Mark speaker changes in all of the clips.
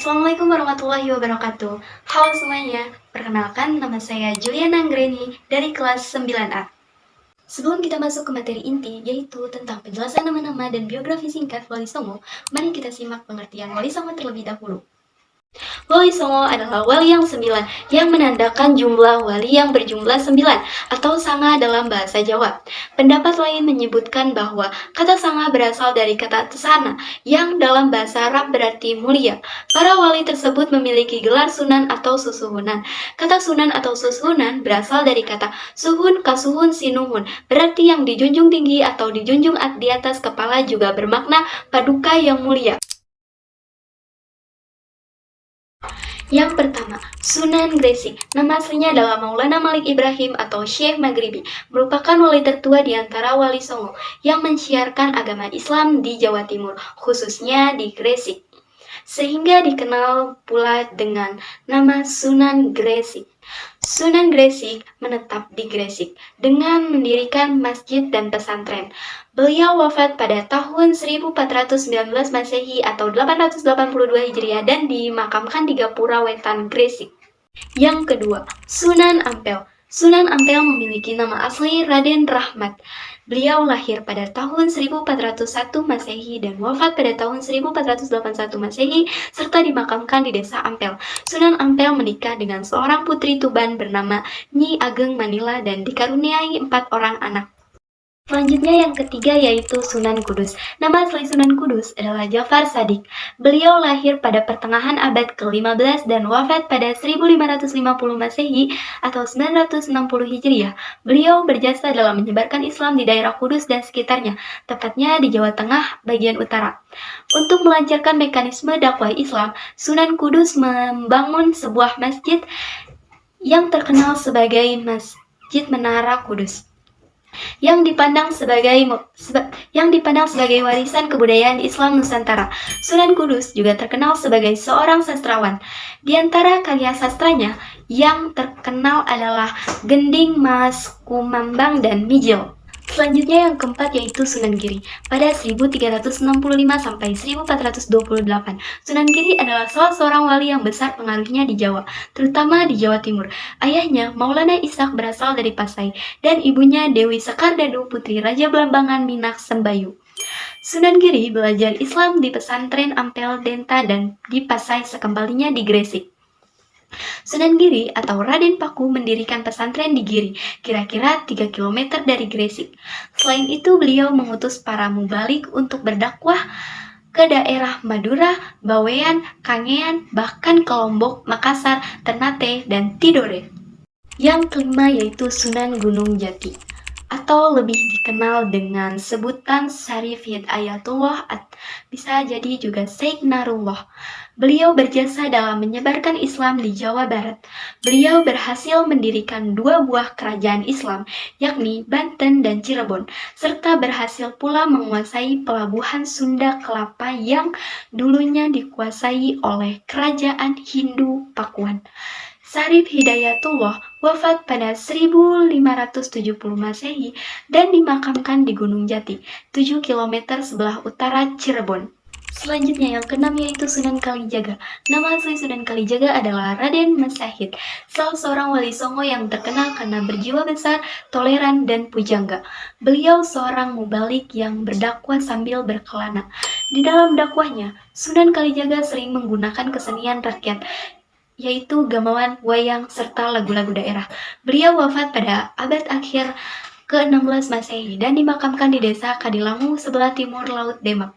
Speaker 1: Assalamualaikum warahmatullahi wabarakatuh. Halo semuanya, perkenalkan nama saya Juliana Anggreni dari kelas 9A. Sebelum kita masuk ke materi inti, yaitu tentang penjelasan nama-nama dan biografi singkat Wali Songo, mari kita simak pengertian Wali Songo terlebih dahulu. Wali Songo adalah wali yang 9, yang menandakan jumlah wali yang berjumlah 9, atau sanga dalam bahasa Jawa. Pendapat lain menyebutkan bahwa kata sanga berasal dari kata tesana, yang dalam bahasa Arab berarti mulia. Para wali tersebut memiliki gelar sunan atau susuhunan. Kata sunan atau susuhunan berasal dari kata suhun, kasuhun, sinuhun, berarti yang dijunjung tinggi atau dijunjung di atas kepala, juga bermakna paduka yang mulia. Yang pertama, Sunan Gresik. Nama aslinya adalah Maulana Malik Ibrahim atau Syekh Maghribi, merupakan wali tertua di antara wali Songo yang mensiarkan agama Islam di Jawa Timur, khususnya di Gresik, sehingga dikenal pula dengan nama Sunan Gresik. Sunan Gresik menetap di Gresik dengan mendirikan masjid dan pesantren. Beliau wafat pada tahun 1419 Masehi atau 882 Hijriah dan dimakamkan di Gapura Wetan, Gresik. Yang kedua, Sunan Ampel. Sunan Ampel memiliki nama asli Raden Rahmat. Beliau lahir pada tahun 1401 Masehi dan wafat pada tahun 1481 Masehi serta dimakamkan di desa Ampel. Sunan Ampel menikah dengan seorang putri Tuban bernama Nyi Ageng Manila dan dikaruniai 4 orang anak. Selanjutnya yang ketiga yaitu Sunan Kudus. Nama asli Sunan Kudus adalah Jafar Shadiq. Beliau lahir pada pertengahan abad ke-15 dan wafat pada 1550 Masehi atau 960 Hijriah. Beliau berjasa dalam menyebarkan Islam di daerah Kudus dan sekitarnya, tepatnya di Jawa Tengah bagian utara. Untuk melancarkan mekanisme dakwah Islam, Sunan Kudus membangun sebuah masjid yang terkenal sebagai Masjid Menara Kudus, yang dipandang sebagai warisan kebudayaan Islam Nusantara. Sunan Kudus juga terkenal sebagai seorang sastrawan. Di antara karya sastranya yang terkenal adalah Gending Mas Kumambang dan Mijil. Selanjutnya yang keempat yaitu Sunan Giri. Pada 1365 sampai 1428, Sunan Giri adalah salah seorang wali yang besar pengaruhnya di Jawa, terutama di Jawa Timur. Ayahnya, Maulana Ishak, berasal dari Pasai, dan ibunya Dewi Sekardado, putri Raja Belambangan Minak Sembayu. Sunan Giri belajar Islam di pesantren Ampel Denta dan di Pasai sekembalinya di Gresik. Sunan Giri atau Raden Paku mendirikan pesantren di Giri, kira-kira 3 km dari Gresik. Selain itu, beliau mengutus para mubalik untuk berdakwah ke daerah Madura, Bawean, Kangean, bahkan ke Lombok, Makassar, Ternate, dan Tidore. Yang kelima yaitu Sunan Gunung Jati, atau lebih dikenal dengan sebutan Syarif Hidayatullah, bisa jadi juga Syekh Narullah. Beliau berjasa dalam menyebarkan Islam di Jawa Barat. Beliau berhasil mendirikan 2 buah kerajaan Islam, yakni Banten dan Cirebon, serta berhasil pula menguasai pelabuhan Sunda Kelapa yang dulunya dikuasai oleh kerajaan Hindu Pakuan. Syarif Hidayatullah wafat pada 1570 Masehi dan dimakamkan di Gunung Jati, 7 km sebelah utara Cirebon. Selanjutnya yang keenam yaitu Sunan Kalijaga. Nama asli Sunan Kalijaga adalah Raden Masahid, salah seorang wali Songo yang terkenal karena berjiwa besar, toleran, dan pujangga. Beliau seorang mubalik yang berdakwah sambil berkelana. Di dalam dakwahnya, Sunan Kalijaga sering menggunakan kesenian rakyat, yaitu gamelan, wayang, serta lagu-lagu daerah. Beliau wafat pada abad akhir ke-16 Masehi dan dimakamkan di desa Kadilangu sebelah timur Laut Demak.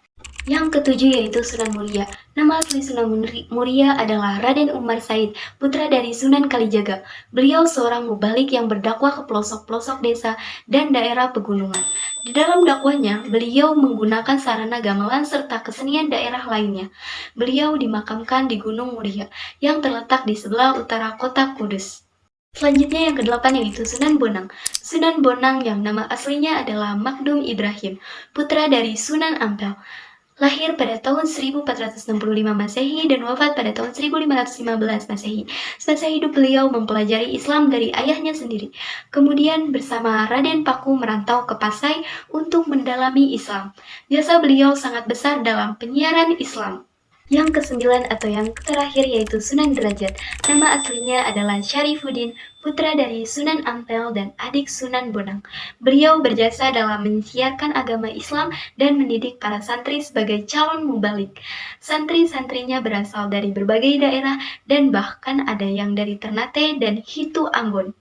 Speaker 1: Yang ketujuh yaitu Sunan Muria. Nama asli Sunan Muria adalah Raden Umar Said, putra dari Sunan Kalijaga. Beliau seorang mubalik yang berdakwah ke pelosok-pelosok desa dan daerah pegunungan. Di dalam dakwahnya, beliau menggunakan sarana gamelan serta kesenian daerah lainnya. Beliau dimakamkan di Gunung Muria, yang terletak di sebelah utara kota Kudus. Selanjutnya yang kedelapan yaitu Sunan Bonang. Sunan Bonang yang nama aslinya adalah Magdum Ibrahim, putra dari Sunan Ampel. Lahir pada tahun 1465 Masehi dan wafat pada tahun 1515 Masehi. Semasa hidup beliau mempelajari Islam dari ayahnya sendiri. Kemudian bersama Raden Paku merantau ke Pasai untuk mendalami Islam. Jasa beliau sangat besar dalam penyiaran Islam. Yang kesembilan atau yang terakhir yaitu Sunan Derajat. Nama aslinya adalah Syarifuddin, putra dari Sunan Ampel dan adik Sunan Bonang. Beliau berjasa dalam mensiarkan agama Islam dan mendidik para santri sebagai calon mubalik. Santri-santrinya berasal dari berbagai daerah dan bahkan ada yang dari Ternate dan Hitu Ambon.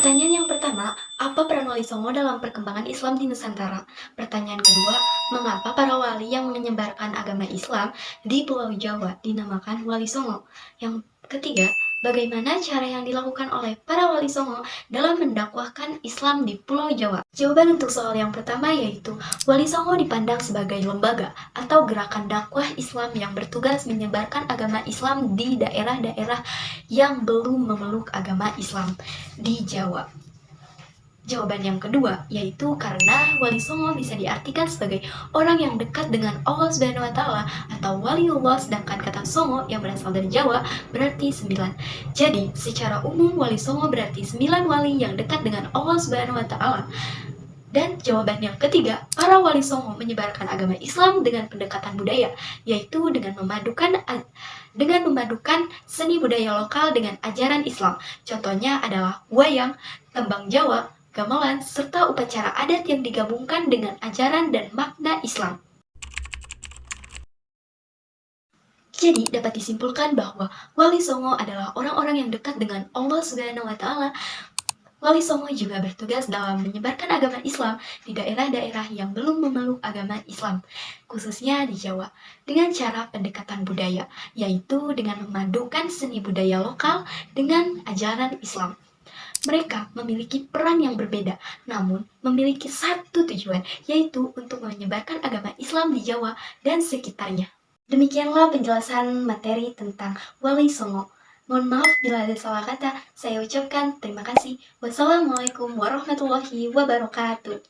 Speaker 1: Pertanyaan yang pertama, apa peran Wali Songo dalam perkembangan Islam di Nusantara? Pertanyaan kedua, mengapa para wali yang menyebarkan agama Islam di Pulau Jawa dinamakan Wali Songo? Yang ketiga, bagaimana cara yang dilakukan oleh para Wali Songo dalam mendakwahkan Islam di Pulau Jawa? Jawaban untuk soal yang pertama yaitu, Wali Songo dipandang sebagai lembaga atau gerakan dakwah Islam yang bertugas menyebarkan agama Islam di daerah-daerah yang belum memeluk agama Islam di Jawa. Jawaban yang kedua, yaitu karena Wali Songo bisa diartikan sebagai orang yang dekat dengan Allah Subhanahu wa Ta'ala atau waliullah, sedangkan kata Songo yang berasal dari Jawa berarti 9. Jadi, secara umum Wali Songo berarti 9 wali yang dekat dengan Allah Subhanahu wa Ta'ala. Dan jawaban yang ketiga, para Wali Songo menyebarkan agama Islam dengan pendekatan budaya, yaitu dengan memadukan seni budaya lokal dengan ajaran Islam. Contohnya adalah wayang, tembang Jawa, gamelan, serta upacara adat yang digabungkan dengan ajaran dan makna Islam. Jadi dapat disimpulkan bahwa Wali Songo adalah orang-orang yang dekat dengan Allah Subhanahu wa Ta'ala. Wali Songo juga bertugas dalam menyebarkan agama Islam di daerah-daerah yang belum memeluk agama Islam, khususnya di Jawa, dengan cara pendekatan budaya, yaitu dengan memadukan seni budaya lokal dengan ajaran Islam. Mereka memiliki peran yang berbeda, namun memiliki satu tujuan, yaitu untuk menyebarkan agama Islam di Jawa dan sekitarnya. Demikianlah penjelasan materi tentang Wali Songo. Mohon maaf bila ada salah kata. Saya ucapkan terima kasih. Wassalamualaikum warahmatullahi wabarakatuh.